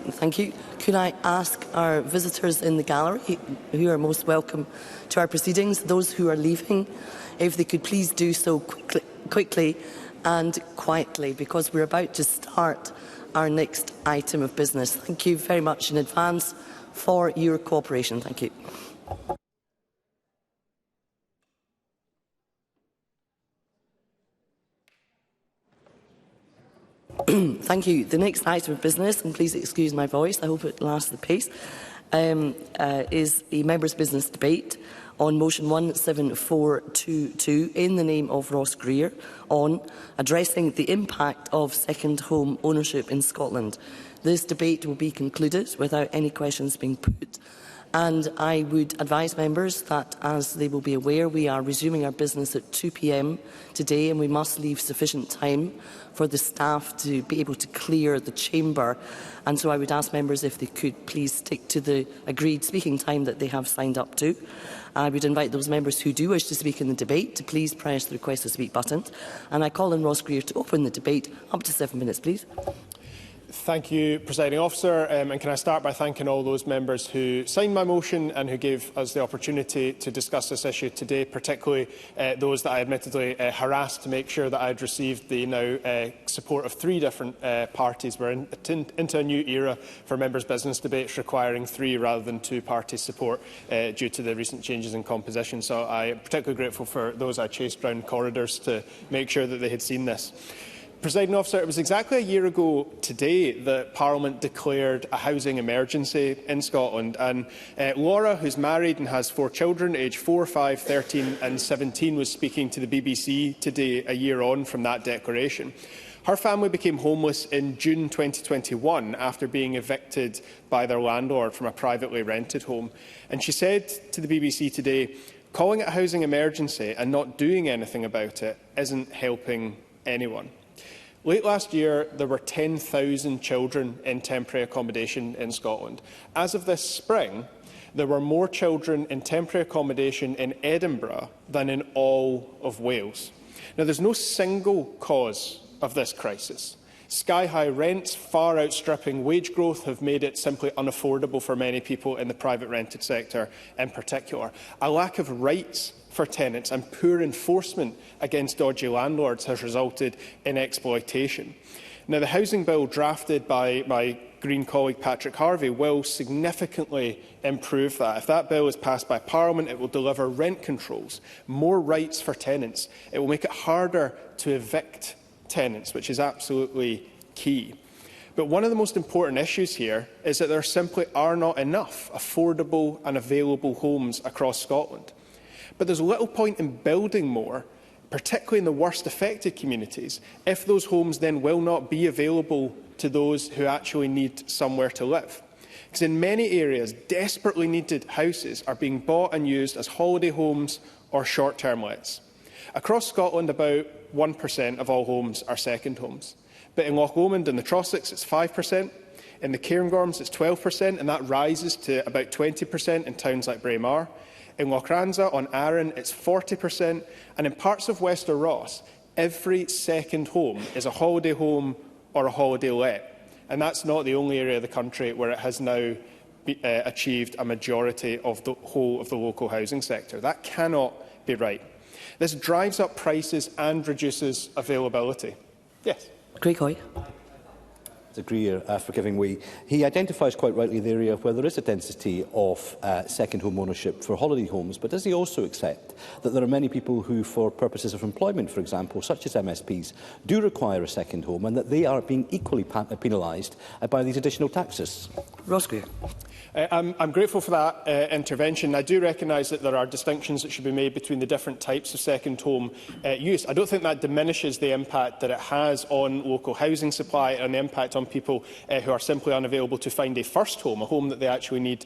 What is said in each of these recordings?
Thank you. Could I ask our visitors in the gallery, who are most welcome to our proceedings, those who are leaving, if they could please do so quickly and quietly, because we're about to start our next item of business. Thank you very much in advance for your cooperation. Thank you. Thank you. The next item of business, and please excuse my voice, I hope it lasts the pace, is a members' business debate on motion 17422 in the name of Ross Greer on addressing the impact of second home ownership in Scotland. This debate will be concluded without any questions being put. And I would advise members that, as they will be aware, we are resuming our business at 2 p.m. today, and we must leave sufficient time for the staff to be able to clear the chamber. And so I would ask members if they could please stick to the agreed speaking time that they have signed up to. I would invite those members who do wish to speak in the debate to please press the request to speak button. And I call on Ross Greer to open the debate. Up to 7 minutes, please. Thank you, Presiding Officer. And can I start by thanking all those members who signed my motion and who gave us the opportunity to discuss this issue today, particularly those that I admittedly harassed to make sure that I had received the now support of 3 different parties. We're into a new era for members' business debates requiring 3 rather than 2 parties' support due to the recent changes in composition. So I am particularly grateful for those I chased round corridors to make sure that they had seen this. Presiding Officer, it was exactly a year ago today that Parliament declared a housing emergency in Scotland, and Laura, who's married and has 4 children, aged 4, 5, 13 and 17, was speaking to the BBC today, a year on from that declaration. Her family became homeless in June 2021 after being evicted by their landlord from a privately rented home. And she said to the BBC today, "Calling it a housing emergency and not doing anything about it isn't helping anyone." Late last year, there were 10,000 children in temporary accommodation in Scotland. As of this spring, there were more children in temporary accommodation in Edinburgh than in all of Wales. Now, there's no single cause of this crisis. Sky-high rents, far outstripping wage growth, have made it simply unaffordable for many people in the private rented sector in particular. A lack of rights for tenants and poor enforcement against dodgy landlords has resulted in exploitation. Now, the housing bill drafted by my Green colleague Patrick Harvey will significantly improve that. If that bill is passed by Parliament, it will deliver rent controls, more rights for tenants. It will make it harder to evict tenants, which is absolutely key. But one of the most important issues here is that there simply are not enough affordable and available homes across Scotland. But there's little point in building more, particularly in the worst affected communities, if those homes then will not be available to those who actually need somewhere to live. Because in many areas, desperately needed houses are being bought and used as holiday homes or short-term lets. Across Scotland, about 1% of all homes are second homes. But in Loch Lomond and the Trossachs, it's 5%. In the Cairngorms, it's 12%, and that rises to about 20% in towns like Braemar. In Lochranza, on Arran, it's 40%, and in parts of Wester Ross, every second home is a holiday home or a holiday let. And that's not the only area of the country where it has now achieved a majority of the whole of the local housing sector. That cannot be right. This drives up prices and reduces availability. Yes. Craig Hoy. Greer for giving way. He identifies quite rightly the area where there is a density of second home ownership for holiday homes, but does he also accept that there are many people who, for purposes of employment, for example, such as MSPs, do require a second home and that they are being equally penalised by these additional taxes? Ross Greer. I'm grateful for that intervention. I do recognise that there are distinctions that should be made between the different types of second home use. I don't think that diminishes the impact that it has on local housing supply and the impact on people who are simply unavailable to find a first home, a home that they actually need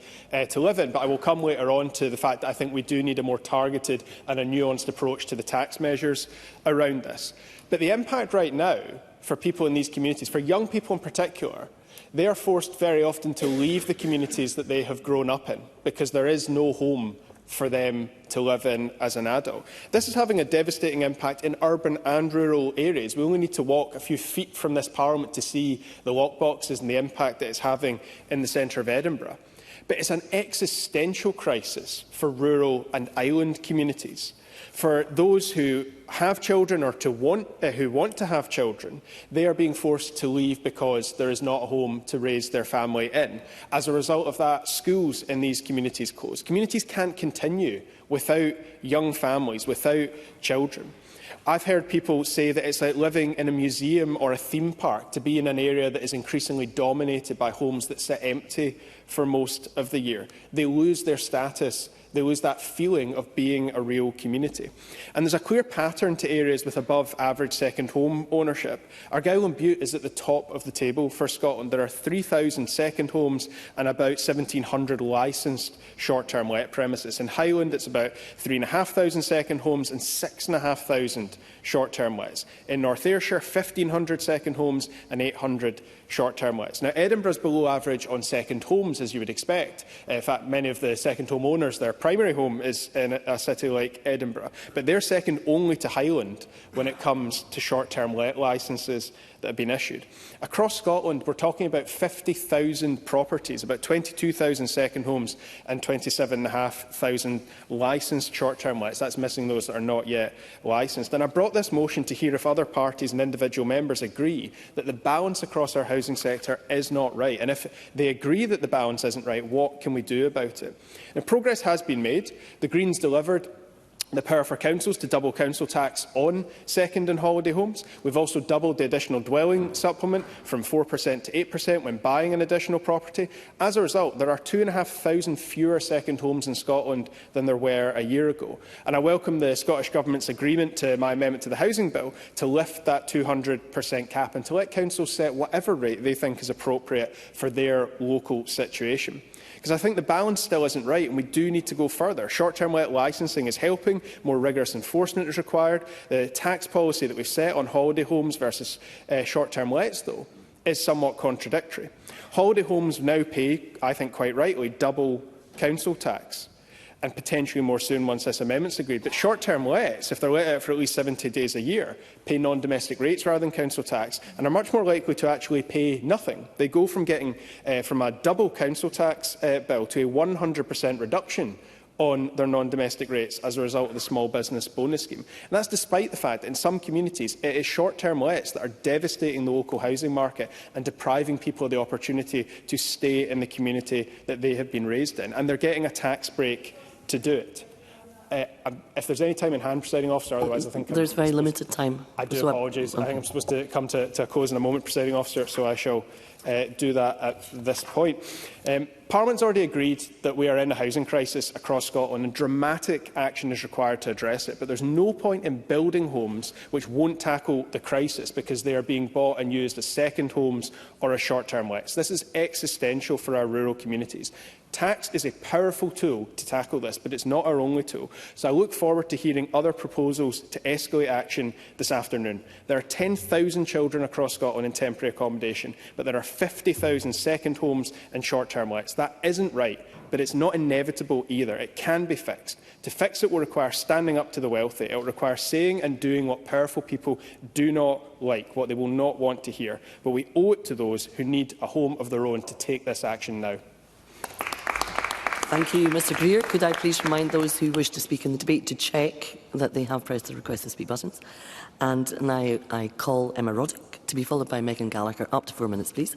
to live in. But I will come later on to the fact that I think we do need a more targeted and a nuanced approach to the tax measures around this. But the impact right now for people in these communities, for young people in particular, they are forced very often to leave the communities that they have grown up in because there is no home for them to live in as an adult. This is having a devastating impact in urban and rural areas. We only need to walk a few feet from this Parliament to see the lockboxes and the impact that it's having in the centre of Edinburgh. But it's an existential crisis for rural and island communities. For those who have children or who want to have children, they are being forced to leave because there is not a home to raise their family in. As a result of that, schools in these communities close. Communities can't continue without young families, without children. I've heard people say that it's like living in a museum or a theme park to be in an area that is increasingly dominated by homes that sit empty for most of the year. They lose their status. They lose that feeling of being a real community. And there's a clear pattern to areas with above average second home ownership. Argyll and Bute is at the top of the table for Scotland. There are 3,000 second homes and about 1,700 licensed short-term let premises. In Highland, it's about 3,500 second homes and 6,500 short-term lets. In North Ayrshire, 1,500 second homes and 800 short-term lets. Now, Edinburgh is below average on second homes, as you would expect. In fact, many of the second home owners, their primary home is in a city like Edinburgh. But they're second only to Highland when it comes to short-term let licences that have been issued. Across Scotland, we're talking about 50,000 properties, about 22,000 second homes and 27,500 licensed short-term lets. That's missing those that are not yet licensed. And I brought this motion to hear if other parties and individual members agree that the balance across our housing sector is not right. And if they agree that the balance isn't right, what can we do about it? Now, progress has been made. The Greens delivered the power for councils to double council tax on second and holiday homes. We've also doubled the additional dwelling supplement from 4% to 8% when buying an additional property. As a result, there are 2,500 fewer second homes in Scotland than there were a year ago. And I welcome the Scottish Government's agreement to my amendment to the Housing Bill to lift that 200% cap and to let councils set whatever rate they think is appropriate for their local situation. Because I think the balance still isn't right and we do need to go further. Short-term let licensing is helping, more rigorous enforcement is required. The tax policy that we've set on holiday homes versus short-term lets, though, is somewhat contradictory. Holiday homes now pay, I think quite rightly, double council tax, and potentially more soon once this amendment's agreed. But short-term lets, if they're let out for at least 70 days a year, pay non-domestic rates rather than council tax and are much more likely to actually pay nothing. They go from getting from a double council tax bill to a 100% reduction on their non-domestic rates as a result of the small business bonus scheme. And that's despite the fact that in some communities it is short-term lets that are devastating the local housing market and depriving people of the opportunity to stay in the community that they have been raised in. And they're getting a tax break to do it. If there's any time in hand, Presiding Officer, otherwise I think there's very limited time. I do apologise. I think I'm supposed to come to a close in a moment, Presiding Officer, so I shall do that at this point. Parliament's already agreed that we are in a housing crisis across Scotland and dramatic action is required to address it. But there's no point in building homes which won't tackle the crisis because they are being bought and used as second homes or as short-term lets. This is existential for our rural communities. Tax is a powerful tool to tackle this, but it's not our only tool. So I look forward to hearing other proposals to escalate action this afternoon. There are 10,000 children across Scotland in temporary accommodation, but there are 50,000 second homes and short-term lets. That isn't right, but it's not inevitable either. It can be fixed. To fix it will require standing up to the wealthy. It will require saying and doing what powerful people do not like, what they will not want to hear. But we owe it to those who need a home of their own to take this action now. Thank you, Mr Greer. Could I please remind those who wish to speak in the debate to check that they have pressed the request to speak buttons. And now I call Emma Roddick to be followed by Megan Gallagher. Up to 4 minutes, please.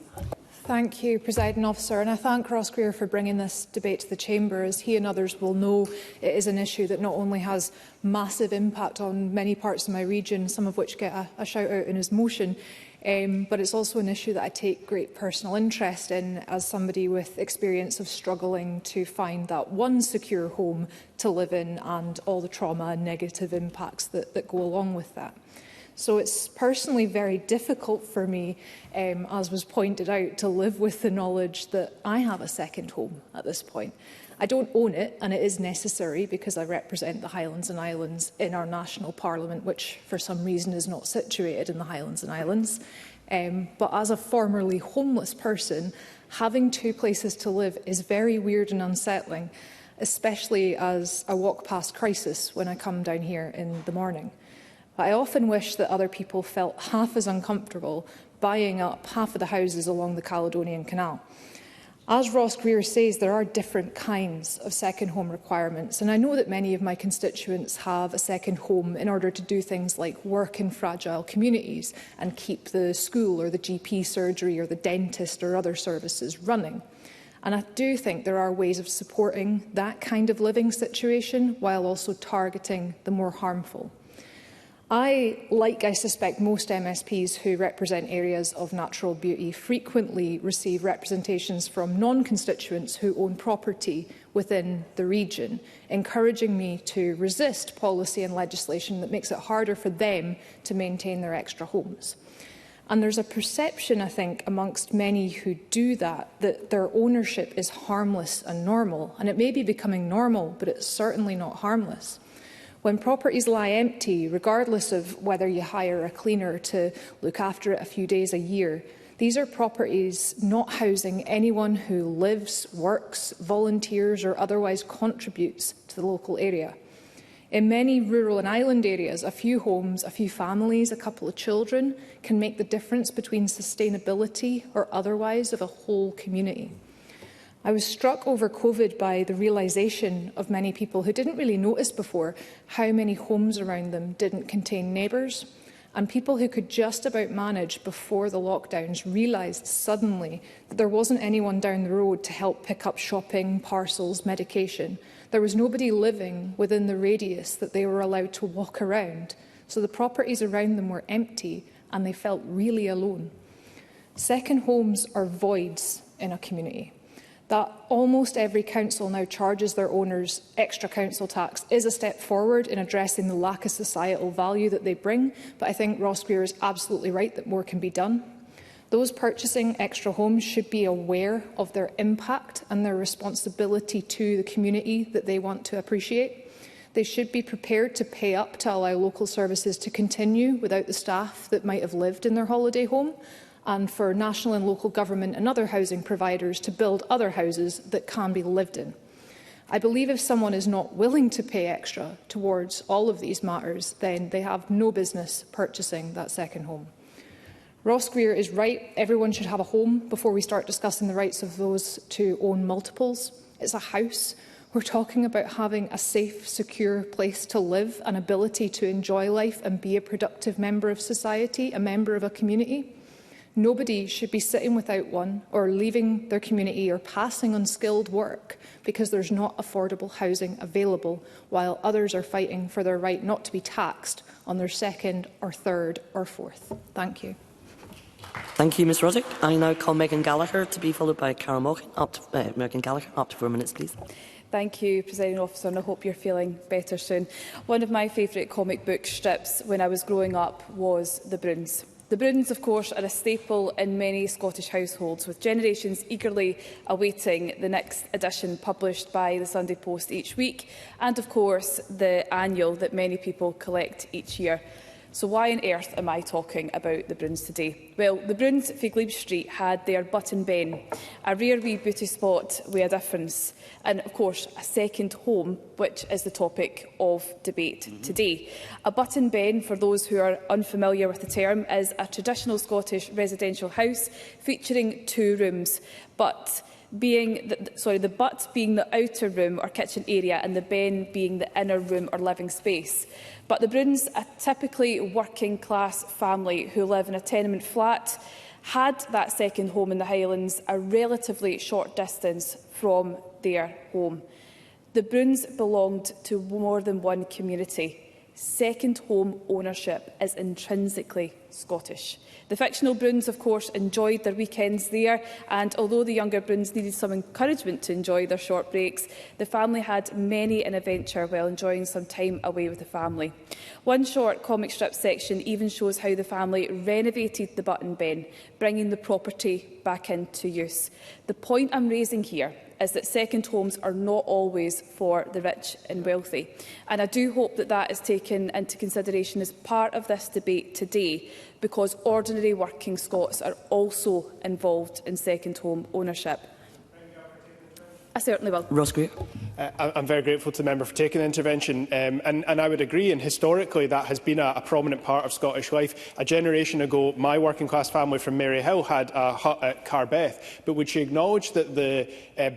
Thank you, Presiding Officer, and I thank Ross Greer for bringing this debate to the Chamber. As he and others will know, it is an issue that not only has massive impact on many parts of my region, some of which get a shout-out in his motion, but it's also an issue that I take great personal interest in as somebody with experience of struggling to find that one secure home to live in and all the trauma and negative impacts that go along with that. So it's personally very difficult for me, as was pointed out, to live with the knowledge that I have a second home at this point. I don't own it, and it is necessary because I represent the Highlands and Islands in our national parliament, which for some reason is not situated in the Highlands and Islands. But as a formerly homeless person, having two places to live is very weird and unsettling. especially as I walk past Crisis when I come down here in the morning. But I often wish that other people felt half as uncomfortable buying up half of the houses along the Caledonian Canal. As Ross Greer says, there are different kinds of second home requirements, and I know that many of my constituents have a second home in order to do things like work in fragile communities and keep the school or the GP surgery or the dentist or other services running. And I do think there are ways of supporting that kind of living situation while also targeting the more harmful. I suspect most MSPs who represent areas of natural beauty, frequently receive representations from non-constituents who own property within the region, encouraging me to resist policy and legislation that makes it harder for them to maintain their extra homes. And there's a perception, I think, amongst many who do that, that their ownership is harmless and normal. And it may be becoming normal, but it's certainly not harmless. When properties lie empty, regardless of whether you hire a cleaner to look after it a few days a year, these are properties not housing anyone who lives, works, volunteers or otherwise contributes to the local area. In many rural and island areas, a few homes, a few families, a couple of children can make the difference between sustainability or otherwise of a whole community. I was struck over COVID by the realisation of many people who didn't really notice before how many homes around them didn't contain neighbours, and people who could just about manage before the lockdowns realised suddenly that there wasn't anyone down the road to help pick up shopping, parcels, medication. There was nobody living within the radius that they were allowed to walk around, so the properties around them were empty and they felt really alone. Second homes are voids in a community. That almost every council now charges their owners extra council tax is a step forward in addressing the lack of societal value that they bring, but I think Ross Greer is absolutely right that more can be done. Those purchasing extra homes should be aware of their impact and their responsibility to the community that they want to appreciate. They should be prepared to pay up to allow local services to continue without the staff that might have lived in their holiday home, and for national and local government and other housing providers to build other houses that can be lived in. I believe if someone is not willing to pay extra towards all of these matters, then they have no business purchasing that second home. Ross Greer is right. Everyone should have a home before we start discussing the rights of those to own multiples. It's a house. We're talking about having a safe, secure place to live, an ability to enjoy life and be a productive member of society, a member of a community. Nobody should be sitting without one or leaving their community or passing unskilled work because there's not affordable housing available, while others are fighting for their right not to be taxed on their second or third or fourth. Thank you. Thank you, Ms Roddick. I now call Megan Gallagher to be followed by Cara Morgan. Megan Gallagher, up to 4 minutes, please. Thank you, Presiding Officer, and I hope you're feeling better soon. One of my favourite comic book strips when I was growing up was The Broons. The Broons, of course, are a staple in many Scottish households, with generations eagerly awaiting the next edition published by the Sunday Post each week, and, of course, the annual that many people collect each year. So why on earth am I talking about the Broons today? Well, the Broons for Glebe Street had their Button Ben, a rare wee beauty spot with a difference, and of course a second home, which is the topic of debate today. A Button Ben, for those who are unfamiliar with the term, is a traditional Scottish residential house featuring 2 rooms, but being the butt being the outer room or kitchen area and the ben being the inner room or living space. But the Broons, a typically working class family who live in a tenement flat, had that second home in the Highlands a relatively short distance from their home. The Broons belonged to more than one community. Second home ownership is intrinsically Scottish. The fictional Broons, of course, enjoyed their weekends there, and although the younger Broons needed some encouragement to enjoy their short breaks, the family had many an adventure while enjoying some time away with the family. One short comic strip section even shows how the family renovated the Button Ben, bringing the property back into use. The point I'm raising here is that second homes are not always for the rich and wealthy. And I do hope that that is taken into consideration as part of this debate today, because ordinary working Scots are also involved in second home ownership. I certainly will. Ross Greer. I'm very grateful to the member for taking the intervention, and I would agree, and historically that has been a prominent part of Scottish life. A generation ago, my working class family from Maryhill had a hut at Carbeth, but would she acknowledge that the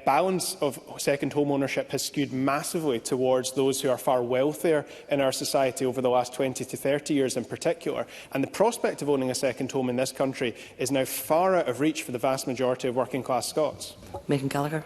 balance of second home ownership has skewed massively towards those who are far wealthier in our society over the last 20 to 30 years in particular, and the prospect of owning a second home in this country is now far out of reach for the vast majority of working class Scots. Megan Gallagher.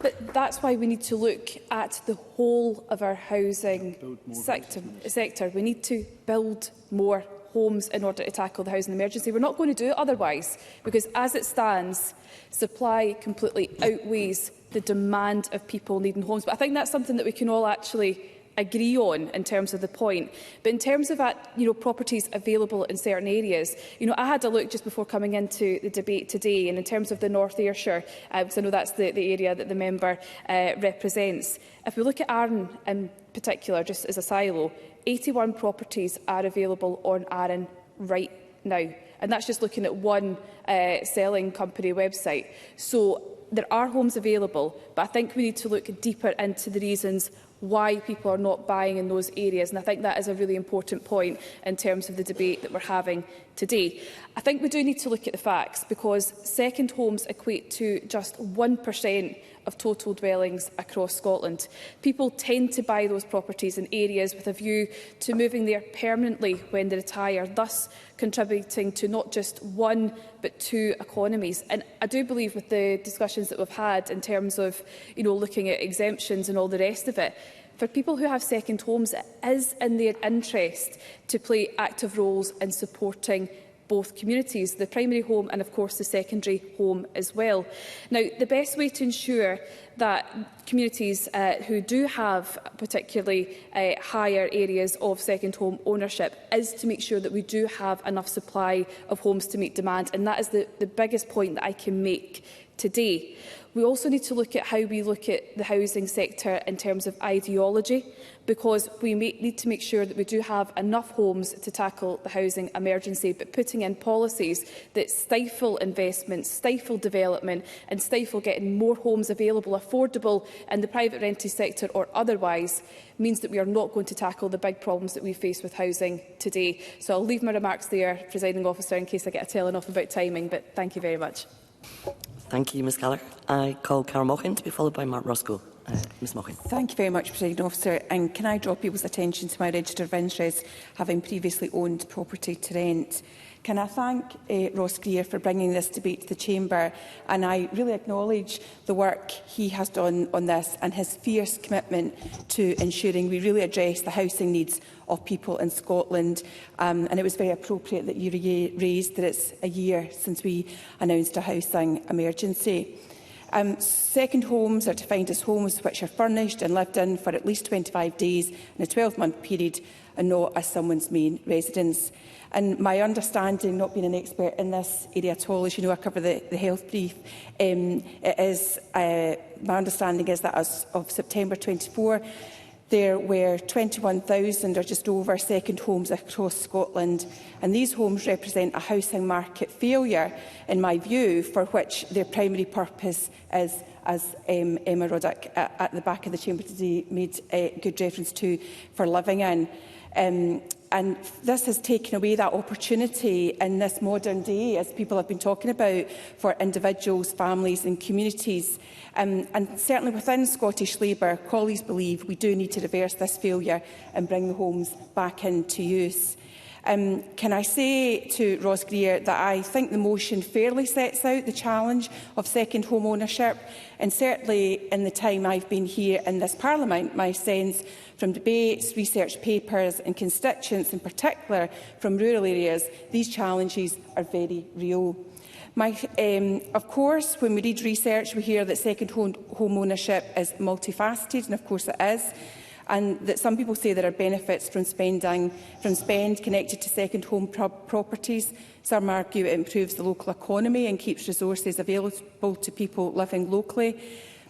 But that's why we need to look at the whole of our housing sector. We need to build more homes in order to tackle the housing emergency. We're not going to do it otherwise, because as it stands, supply completely outweighs the demand of people needing homes. But I think that's something that we can all actually agree on in terms of the point. But in terms of properties available in certain areas, I had a look just before coming into the debate today, and in terms of the North Ayrshire, because I know that's the area that the member represents. If we look at Arran in particular, just as a silo, 81 properties are available on Arran right now. And that's just looking at one selling company website. So there are homes available, but I think we need to look deeper into the reasons why people are not buying in those areas. And I think that is a really important point in terms of the debate that we're having today. I think we do need to look at the facts, because second homes equate to just 1% of total dwellings across Scotland. People tend to buy those properties in areas with a view to moving there permanently when they retire, thus contributing to not just one but two economies. And I do believe, with the discussions that we've had in terms of looking at exemptions and all the rest of it, for people who have second homes, it is in their interest to play active roles in supporting both communities, the primary home and of course the secondary home as well. Now, the best way to ensure that communities who do have particularly higher areas of second home ownership is to make sure that we do have enough supply of homes to meet demand, and that is the biggest point that I can make today. We also need to look at how we look at the housing sector in terms of ideology, because we need to make sure that we do have enough homes to tackle the housing emergency, but putting in policies that stifle investment, stifle development and stifle getting more homes available, affordable in the private rented sector or otherwise, means that we are not going to tackle the big problems that we face with housing today. So I'll leave my remarks there, Presiding Officer, in case I get a telling off about timing, but thank you very much. Thank you, Ms Gallagher. I call Cara Mochan to be followed by Mark Roscoe. Ms Mochan. Thank you very much, Presiding Officer. And can I draw people's attention to my register of interest, having previously owned property to rent? Can I thank Ross Greer for bringing this debate to the Chamber, and I really acknowledge the work he has done on this and his fierce commitment to ensuring we really address the housing needs of people in Scotland. And it was very appropriate that you raised that it's a year since we announced a housing emergency. Second homes are defined as homes which are furnished and lived in for at least 25 days in a 12-month period and not as someone's main residence. And my understanding, not being an expert in this area at all, as you know, I cover the health brief, my understanding is that as of September 24, there were 21,000 or just over second homes across Scotland, and these homes represent a housing market failure, in my view, for which their primary purpose is, as Emma Roddick at the back of the chamber today made good reference to, for living in. And this has taken away that opportunity in this modern day, as people have been talking about, for individuals, families and communities. And certainly within Scottish Labour, colleagues believe we do need to reverse this failure and bring the homes back into use. Can I say to Ross Greer that I think the motion fairly sets out the challenge of second home ownership, and certainly in the time I've been here in this Parliament, my sense from debates, research papers and constituents in particular from rural areas, these challenges are very real. Of course, when we read research, we hear that second home ownership is multifaceted, and of course it is, and that some people say there are benefits from spend connected to second home properties. Some argue it improves the local economy and keeps resources available to people living locally.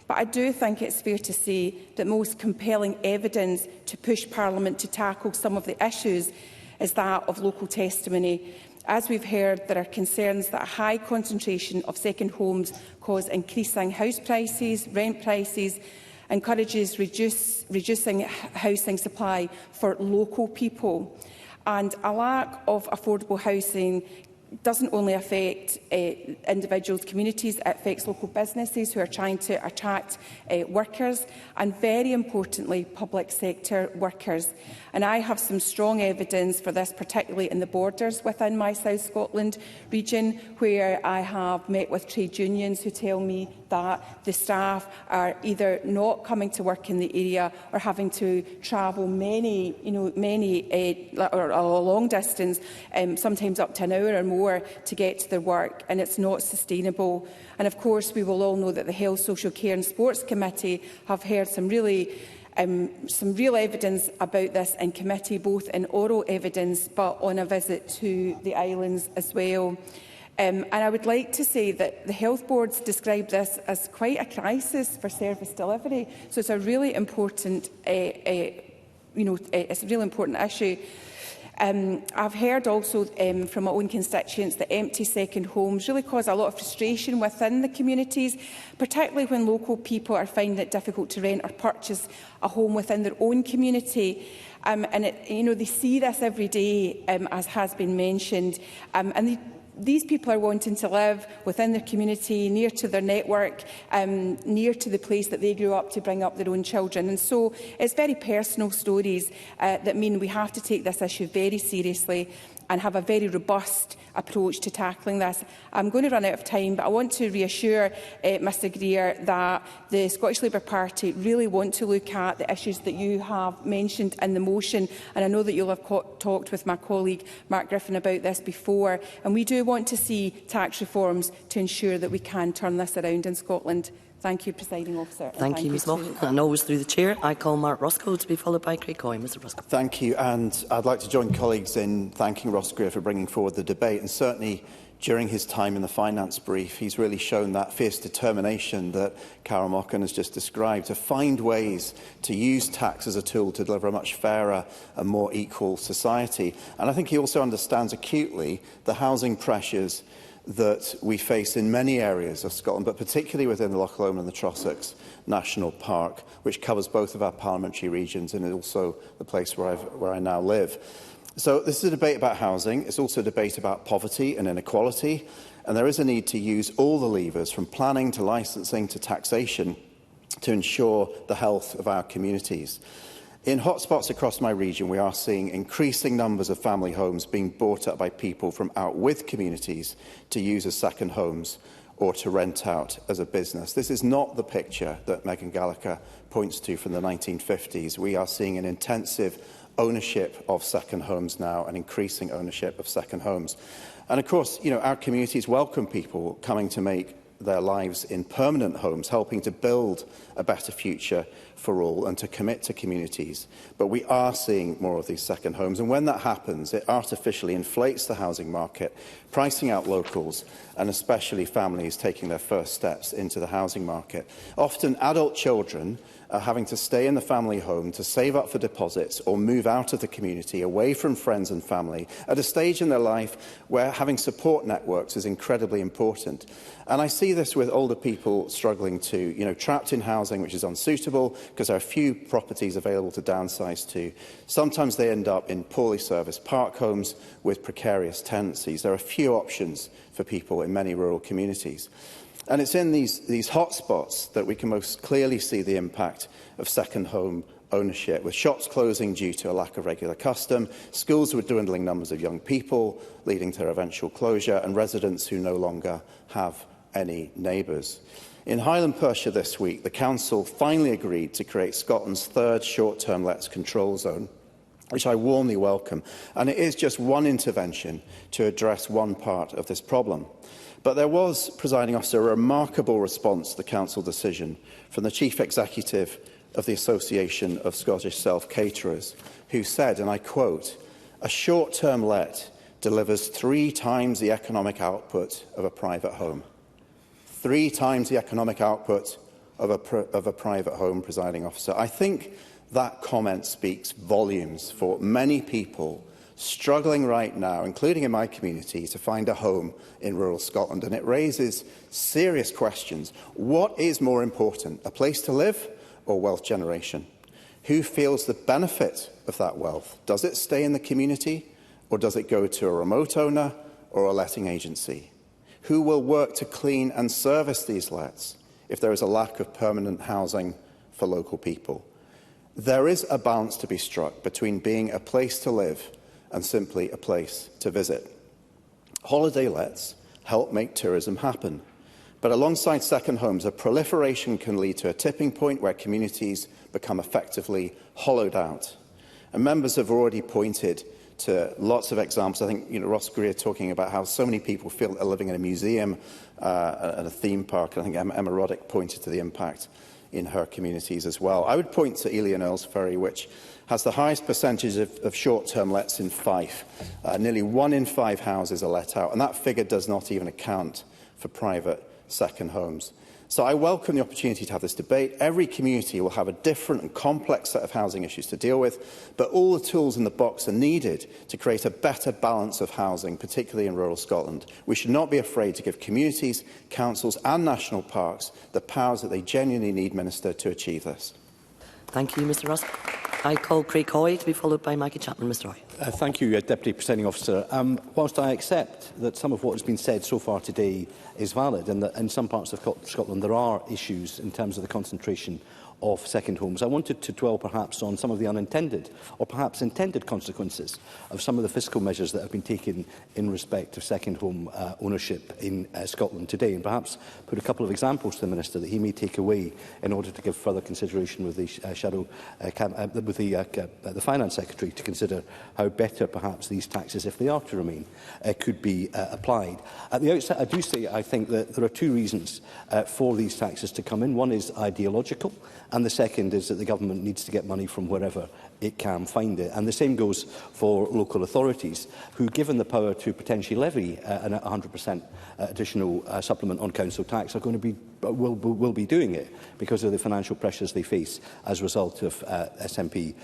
But I do think it's fair to say that most compelling evidence to push Parliament to tackle some of the issues is that of local testimony. As we've heard, there are concerns that a high concentration of second homes cause increasing house prices, rent prices, encourages reducing housing supply for local people. And a lack of affordable housing doesn't only affect individuals, communities, it affects local businesses who are trying to attract workers and, very importantly, public sector workers. And I have some strong evidence for this, particularly in the borders within my South Scotland region, where I have met with trade unions who tell me that the staff are either not coming to work in the area or having to travel many or a long distance, sometimes up to an hour or more, to get to their work, and it's not sustainable. And of course, we will all know that the Health, Social Care and Sports Committee have heard some real evidence about this in committee, both in oral evidence but on a visit to the islands as well. And I would like to say that the health boards describe this as quite a crisis for service delivery. So it's a really important, it's a really important issue. I've heard also from my own constituents that empty second homes really cause a lot of frustration within the communities, particularly when local people are finding it difficult to rent or purchase a home within their own community. They see this every day, as has been mentioned, these people are wanting to live within their community, near to their network, near to the place that they grew up to bring up their own children. And so it's very personal stories that mean we have to take this issue very seriously and have a very robust approach to tackling this. I'm going to run out of time, but I want to reassure Mr Greer that the Scottish Labour Party really want to look at the issues that you have mentioned in the motion, and I know that you'll have talked with my colleague Mark Griffin about this before, and we do want to see tax reforms to ensure that we can turn this around in Scotland. Thank you, Presiding Officer. Thank you, Ms Moffat. And always through the Chair, I call Mark Roscoe to be followed by Craig Coy. Mr Roscoe. Thank you, and I'd like to join colleagues in thanking Ross Greer for bringing forward the debate, and certainly during his time in the finance brief, he's really shown that fierce determination that Carol Mochan has just described, to find ways to use tax as a tool to deliver a much fairer and more equal society. And I think he also understands acutely the housing pressures that we face in many areas of Scotland, but particularly within the Loch Lomond and the Trossachs National Park, which covers both of our parliamentary regions and is also the place where I now live. So this is a debate about housing. It's also a debate about poverty and inequality, and there is a need to use all the levers, from planning to licensing to taxation, to ensure the health of our communities. In hotspots across my region, we are seeing increasing numbers of family homes being bought up by people from out with communities to use as second homes or to rent out as a business. This is not the picture that Megan Gallagher points to from the 1950s. We are seeing an intensive ownership of second homes now, and increasing ownership of second homes. And of course, our communities welcome people coming to make their lives in permanent homes, helping to build a better future for all and to commit to communities. But we are seeing more of these second homes, and when that happens, it artificially inflates the housing market, pricing out locals and especially families taking their first steps into the housing market. Often adult children are having to stay in the family home to save up for deposits or move out of the community, away from friends and family, at a stage in their life where having support networks is incredibly important. And I see this with older people struggling to, trapped in housing which is unsuitable because there are few properties available to downsize to. Sometimes they end up in poorly serviced park homes with precarious tenancies. There are few options for people in many rural communities. And it's in these hotspots that we can most clearly see the impact of second home ownership, with shops closing due to a lack of regular custom, schools with dwindling numbers of young people leading to their eventual closure, and residents who no longer have any neighbours. In Highland Perthshire this week, the Council finally agreed to create Scotland's third short-term lets control zone, which I warmly welcome, and it is just one intervention to address one part of this problem. But there was, Presiding Officer, a remarkable response to the Council decision from the Chief Executive of the Association of Scottish Self-Caterers, who said, and I quote, "A short-term let delivers 3 times the economic output of a private home." 3 times the economic output of a private home, Presiding Officer. I think that comment speaks volumes for many people struggling right now, including in my community, to find a home in rural Scotland. And it raises serious questions. What is more important, a place to live or wealth generation? Who feels the benefit of that wealth? Does it stay in the community, or does it go to a remote owner or a letting agency? Who will work to clean and service these lets if there is a lack of permanent housing for local people? There is a balance to be struck between being a place to live and simply a place to visit. Holiday lets help make tourism happen. But alongside second homes, a proliferation can lead to a tipping point where communities become effectively hollowed out. And members have already pointed to lots of examples. I think Ross Greer talking about how so many people feel they're living in a museum and a theme park. I think Emma Roddick pointed to the impact in her communities as well. I would point to Ely and Earlsferry, which has the highest percentage of short-term lets in Fife. Nearly 1 in 5 houses are let out, and that figure does not even account for private second homes. So I welcome the opportunity to have this debate. Every community will have a different and complex set of housing issues to deal with, but all the tools in the box are needed to create a better balance of housing, particularly in rural Scotland. We should not be afraid to give communities, councils and national parks the powers that they genuinely need, Minister, to achieve this. Thank you, Mr Ross. I call Craig Hoy to be followed by Maggie Chapman. Mr Hoy. Thank you, Deputy Presiding Officer. Whilst I accept that some of what has been said so far today is valid, and that in some parts of Scotland there are issues in terms of the concentration of second homes, I wanted to dwell perhaps on some of the unintended or perhaps intended consequences of some of the fiscal measures that have been taken in respect of second home ownership in Scotland today, and perhaps put a couple of examples to the Minister that he may take away in order to give further consideration with the the Finance Secretary to consider how better perhaps these taxes, if they are to remain, could be applied. At the outset, I do say I think that there are 2 reasons for these taxes to come in. One is ideological, and the second is that the government needs to get money from wherever it can find it. And the same goes for local authorities, who, given the power to potentially levy an 100% additional supplement on council tax, are going to be will be doing it because of the financial pressures they face as a result of SNP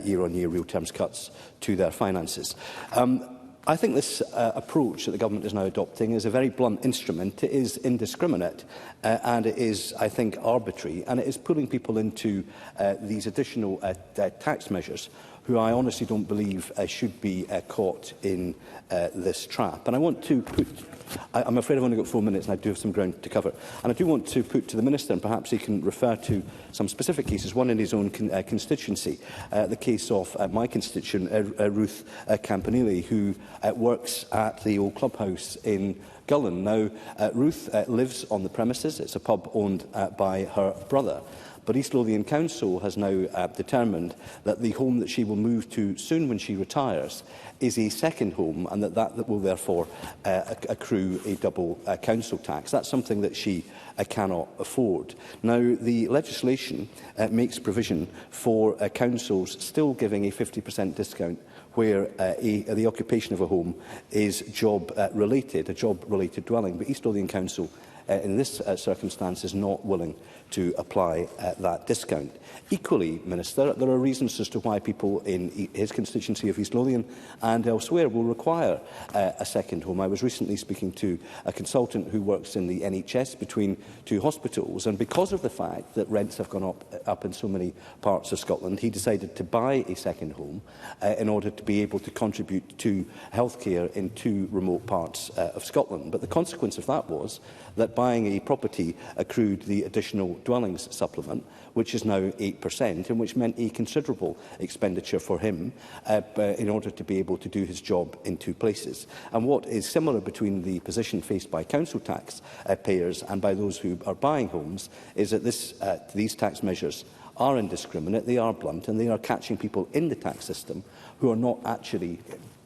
year-on-year real terms cuts to their finances. I think this approach that the government is now adopting is a very blunt instrument. It is indiscriminate and it is, I think, arbitrary, and it is pulling people into these additional tax measures who I honestly don't believe should be caught in this trap. And I want to put... I'm afraid I've only got 4 minutes and I do have some ground to cover. And I do want to put to the Minister, and perhaps he can refer to some specific cases, one in his own constituency, the case of my constituent, Ruth Campanile, who works at the old clubhouse in Gullen. Now, Ruth lives on the premises. It's a pub owned by her brother. But East Lothian Council has now determined that the home that she will move to soon when she retires is a second home, and that will therefore accrue a double council tax. That's something that she cannot afford. Now, the legislation makes provision for councils still giving a 50% discount where the occupation of a home is job-related, a job-related dwelling. But East Lothian Council in this circumstance is not willing to apply that discount. Equally, Minister, there are reasons as to why people in his constituency of East Lothian and elsewhere will require a second home. I was recently speaking to a consultant who works in the NHS between 2 hospitals, and because of the fact that rents have gone up in so many parts of Scotland, he decided to buy a second home in order to be able to contribute to healthcare in 2 remote parts of Scotland. But the consequence of that was that buying a property accrued the additional dwellings supplement, which is now 8%, and which meant a considerable expenditure for him in order to be able to do his job in 2 places. And what is similar between the position faced by council tax payers and by those who are buying homes is that these tax measures are indiscriminate, they are blunt, and they are catching people in the tax system who are not actually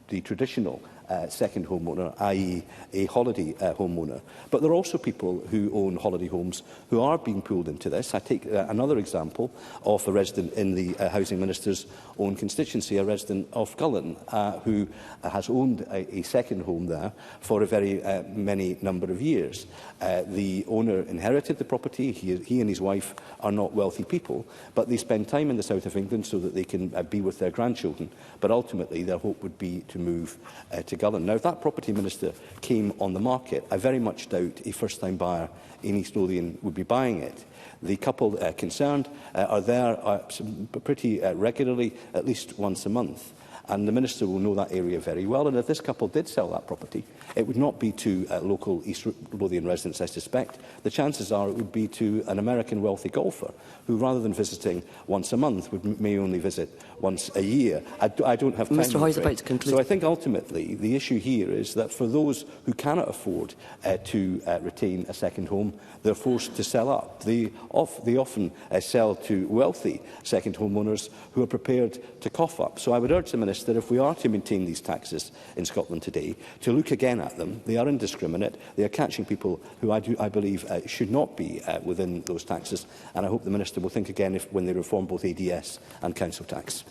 the traditional second homeowner, i.e. a holiday homeowner. But there are also people who own holiday homes who are being pulled into this. I take another example of a resident in the Housing Minister's own constituency, a resident of Gullen, who has owned a second home there for a very many number of years. The owner inherited the property. He and his wife are not wealthy people, but they spend time in the south of England so that they can be with their grandchildren. But ultimately, their hope would be to move to Ballygullen. Now, if that property, Minister, came on the market, I very much doubt a first-time buyer in East Lothian would be buying it. The couple concerned are there pretty regularly, at least once a month. And the Minister will know that area very well. And if this couple did sell that property, it would not be to local East Lothian residents, I suspect. The chances are it would be to an American wealthy golfer who, rather than visiting once a month, may only visit once a year. I don't have time. Mr. Hoy is about to conclude. So I think ultimately the issue here is that for those who cannot afford to retain a second home, they're forced to sell up. They often sell to wealthy second homeowners who are prepared to cough up. So I would urge the Minister, if we are to maintain these taxes in Scotland today, to look again at them. They are indiscriminate. They are catching people who I believe should not be within those taxes. And I hope the Minister will think again when they reform both ADS and council tax.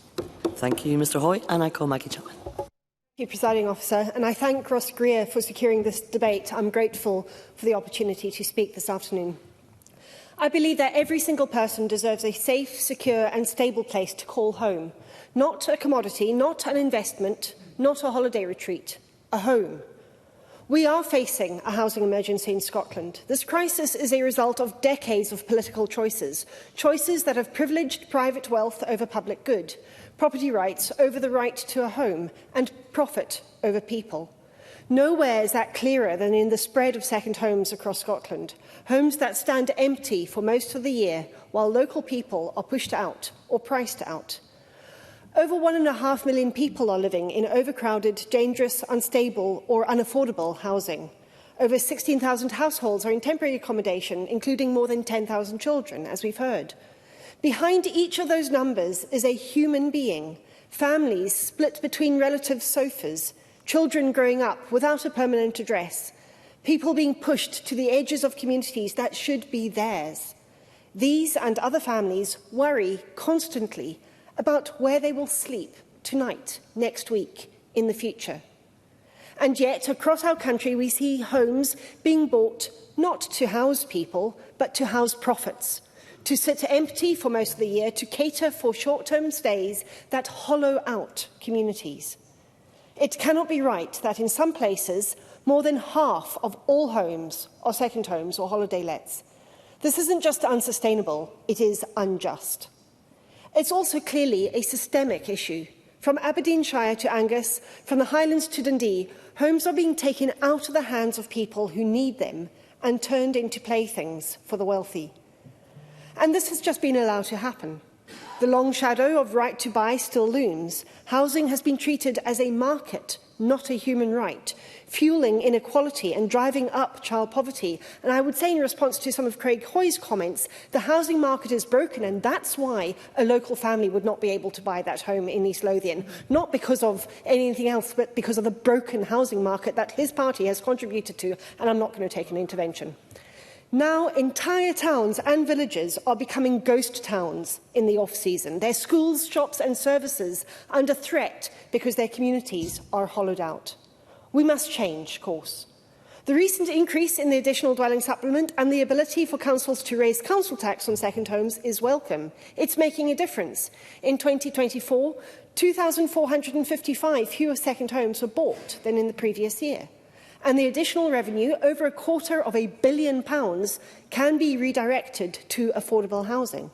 Thank you, Mr. Hoy, and I call Maggie Chapman. Thank you, Presiding Officer, and I thank Ross Greer for securing this debate. I'm grateful for the opportunity to speak this afternoon. I believe that every single person deserves a safe, secure and stable place to call home. Not a commodity, not an investment, not a holiday retreat, a home. We are facing a housing emergency in Scotland. This crisis is a result of decades of political choices, choices that have privileged private wealth over public good, property rights over the right to a home, and profit over people. Nowhere is that clearer than in the spread of second homes across Scotland, homes that stand empty for most of the year while local people are pushed out or priced out. Over 1.5 million people are living in overcrowded, dangerous, unstable or unaffordable housing. Over 16,000 households are in temporary accommodation, including more than 10,000 children, as we've heard. Behind each of those numbers is a human being, families split between relative sofas, children growing up without a permanent address, people being pushed to the edges of communities that should be theirs. These and other families worry constantly about where they will sleep tonight, next week, in the future. And yet, across our country, we see homes being bought not to house people, but to house profits, to sit empty for most of the year, to cater for short-term stays that hollow out communities. It cannot be right that in some places, more than half of all homes are second homes or holiday lets. This isn't just unsustainable, it is unjust. It's also clearly a systemic issue. From Aberdeenshire to Angus, from the Highlands to Dundee, homes are being taken out of the hands of people who need them and turned into playthings for the wealthy. And this has just been allowed to happen. The long shadow of right to buy still looms. Housing has been treated as a market, not a human right, fuelling inequality and driving up child poverty. And I would say in response to some of Craig Hoy's comments, the housing market is broken, and that's why a local family would not be able to buy that home in East Lothian, not because of anything else, but because of the broken housing market that his party has contributed to, and I'm not going to take an intervention. Now, entire towns and villages are becoming ghost towns in the off-season. Their schools, shops and services under threat because their communities are hollowed out. We must change course. The recent increase in the additional dwelling supplement and the ability for councils to raise council tax on second homes is welcome. It's making a difference. In 2024, 2,455 fewer second homes were bought than in the previous year. And the additional revenue, over £250 million, can be redirected to affordable housing.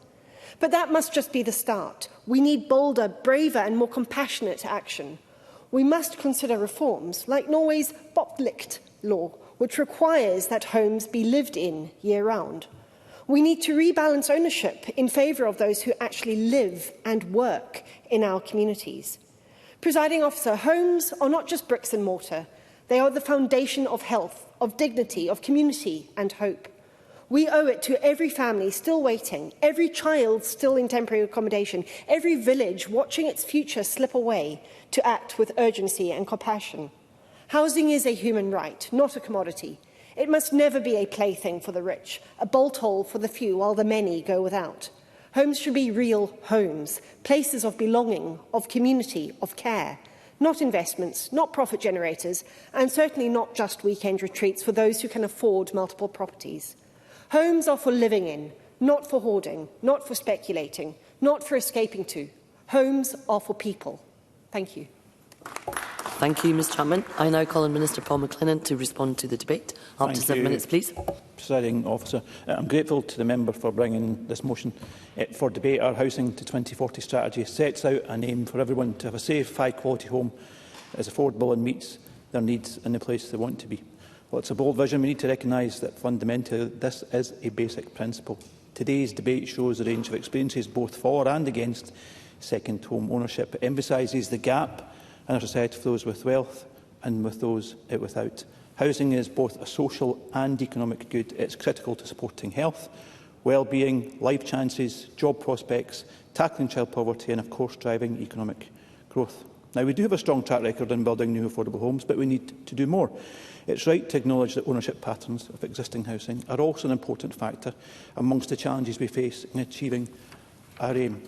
But that must just be the start. We need bolder, braver and more compassionate action. We must consider reforms like Norway's boplikt law, which requires that homes be lived in year-round. We need to rebalance ownership in favour of those who actually live and work in our communities. Presiding Officer, homes are not just bricks and mortar. They are the foundation of health, of dignity, of community and hope. We owe it to every family still waiting, every child still in temporary accommodation, every village watching its future slip away to act with urgency and compassion. Housing is a human right, not a commodity. It must never be a plaything for the rich, a bolt hole for the few while the many go without. Homes should be real homes, places of belonging, of community, of care. Not investments, not profit generators, and certainly not just weekend retreats for those who can afford multiple properties. Homes are for living in, not for hoarding, not for speculating, not for escaping to. Homes are for people. Thank you. Thank you, Ms Chapman. I now call on Minister Paul McLennan to respond to the debate. Up to 7 minutes, please. Presiding Officer, I'm grateful to the member for bringing this motion for debate. Our Housing to 2040 strategy sets out an aim for everyone to have a safe, high-quality home that is affordable and meets their needs in the place they want to be. Well, it's a bold vision. We need to recognise that fundamentally this is a basic principle. Today's debate shows a range of experiences both for and against second home ownership. It emphasises the gap in our society for those with wealth and with those without. Housing is both a social and economic good. It's critical to supporting health, well-being, life chances, job prospects, tackling child poverty and, of course, driving economic growth. Now, we do have a strong track record in building new affordable homes, but we need to do more. It's right to acknowledge that ownership patterns of existing housing are also an important factor amongst the challenges we face in achieving our aim.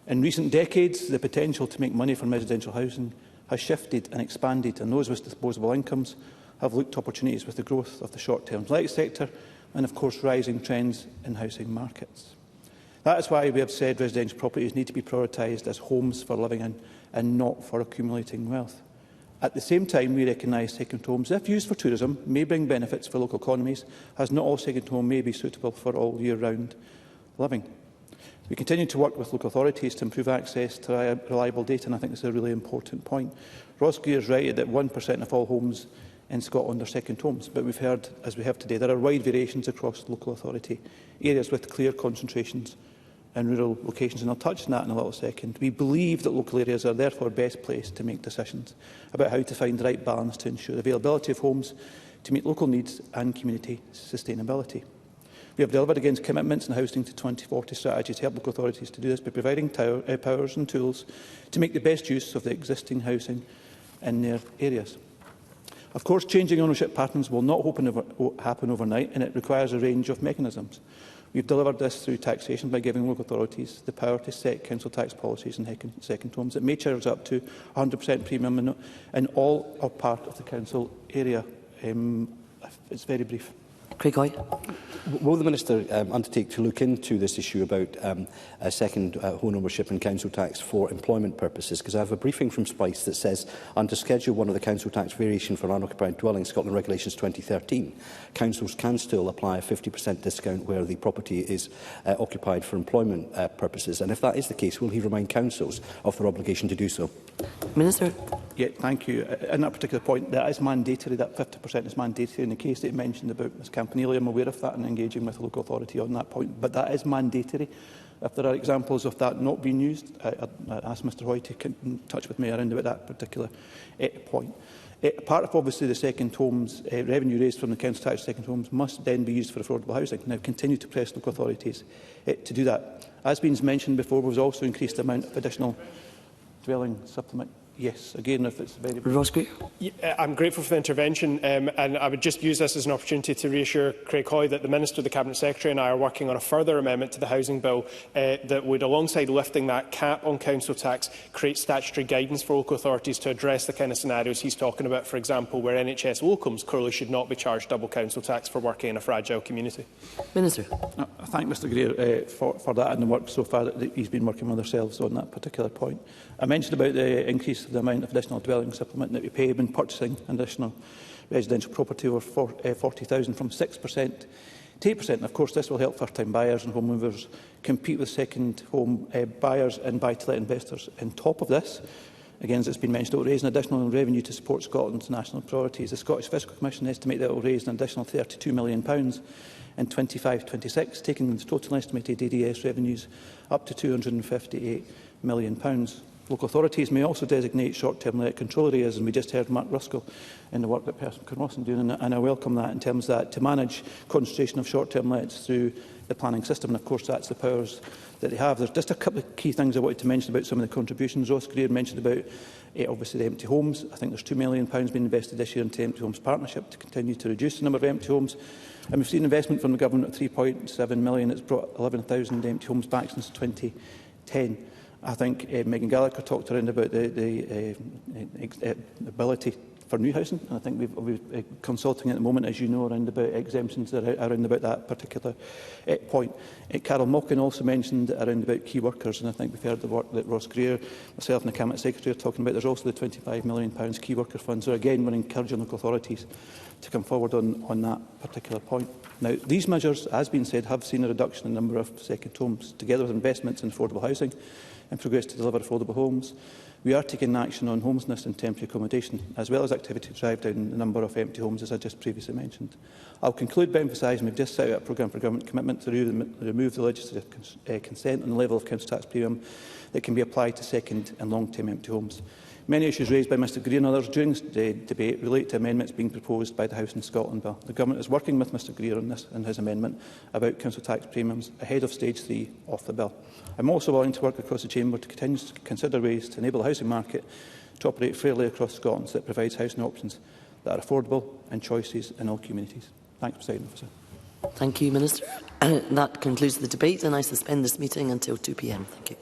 In recent decades, the potential to make money from residential housing has shifted and expanded, and those with disposable incomes have looked to opportunities with the growth of the short-term let sector and, of course, rising trends in housing markets. That is why we have said residential properties need to be prioritised as homes for living in and not for accumulating wealth. At the same time, we recognise second homes, if used for tourism, may bring benefits for local economies, as not all second homes may be suitable for all year-round living. We continue to work with local authorities to improve access to reliable data, and I think this is a really important point. Ross Greer is right that 1% of all homes in Scotland are second homes, but we've heard, as we have today, there are wide variations across local authority areas with clear concentrations in rural locations, and I'll touch on that in a little second. We believe that local areas are therefore best placed to make decisions about how to find the right balance to ensure availability of homes to meet local needs and community sustainability. We have delivered against commitments in the Housing to 2040 strategy to help local authorities to do this by providing powers and tools to make the best use of the existing housing in their areas. Of course, changing ownership patterns will not happen overnight, and it requires a range of mechanisms. We have delivered this through taxation by giving local authorities the power to set council tax policies in second homes. It may charge up to 100% premium in all or part of the council area. It's very brief. Craig Hoy. Will the Minister undertake to look into this issue about second home ownership and council tax for employment purposes? Because I have a briefing from Spice that says, under Schedule 1 of the Council Tax Variation for Unoccupied Dwellings, Scotland Regulations 2013, councils can still apply a 50% discount where the property is occupied for employment purposes. And if that is the case, will he remind councils of their obligation to do so? Minister. Yeah, thank you. In that particular point, that is mandatory. That 50% is mandatory. In the case that you mentioned about Ms Campanile, I'm aware of that and engaging with the local authority on that point. But that is mandatory. If there are examples of that not being used, I'd ask Mr Hoy to get in touch with me around about that particular point. Part of, obviously, the second homes revenue raised from the council tax second homes must then be used for affordable housing. Now, continue to press local authorities to do that. As been mentioned before, we've also increased the amount of additional dwelling supplement. Yes, again, if it's very... Ross Greer. I'm grateful for the intervention, and I would just use this as an opportunity to reassure Craig Hoy that the Minister, the Cabinet Secretary and I are working on a further amendment to the Housing Bill that would, alongside lifting that cap on council tax, create statutory guidance for local authorities to address the kind of scenarios he's talking about, for example, where NHS locums clearly should not be charged double council tax for working in a fragile community. Minister. I thank Mr Greer for that and the work so far that he's been working with ourselves on that particular point. I mentioned about the increase of the amount of additional dwelling supplement that we pay when purchasing additional residential property over 40,000 from 6% to 8%. Of course, this will help first-time buyers and home movers compete with second home buyers and buy-to-let investors. On top of this, again, as it's been mentioned, it will raise an additional revenue to support Scotland's national priorities. The Scottish Fiscal Commission estimate that it will raise an additional £32 million in 25-26, taking the total estimated ADS revenues up to £258 million. Local authorities may also designate short-term let control areas, and we just heard Mark Ruskell in the work that Person Carnwason doing, and I welcome that in terms of that, to manage concentration of short-term lets through the planning system. And of course, that's the powers that they have. There's just a couple of key things I wanted to mention about some of the contributions. Ross Greer mentioned about obviously the empty homes. I think there's £2 million being invested this year into the Empty Homes Partnership to continue to reduce the number of empty homes. And we've seen investment from the government of £3.7 million. It's brought 11,000 empty homes back since 2010. I think Megan Gallagher talked around about the ability for new housing. And I think we're consulting at the moment, as you know, around about exemptions around about that particular point. Carol Mockin also mentioned around about key workers, and I think we've heard the work that Ross Greer, myself and the Cabinet Secretary are talking about. There's also the £25 million key worker fund. So again, we're encouraging local authorities to come forward on that particular point. Now, these measures, as been said, have seen a reduction in the number of second homes, together with investments in affordable housing and progress to deliver affordable homes. We are taking action on homelessness and temporary accommodation, as well as activity to drive down the number of empty homes, as I just previously mentioned. I'll conclude by emphasising we've just set out a programme for government commitment to remove the legislative consent on the level of council tax premium that can be applied to second and long-term empty homes. Many issues raised by Mr Greer and others during this debate relate to amendments being proposed by the House in Scotland Bill. The Government is working with Mr Greer on this and his amendment about council tax premiums ahead of stage 3 of the bill. I'm also willing to work across the Chamber to continue to consider ways to enable the housing market to operate fairly across Scotland so that provides housing options that are affordable and choices in all communities. Thanks, Presiding Officer. Thank you, Minister. That concludes the debate, and I suspend this meeting until 2 p.m. Thank you.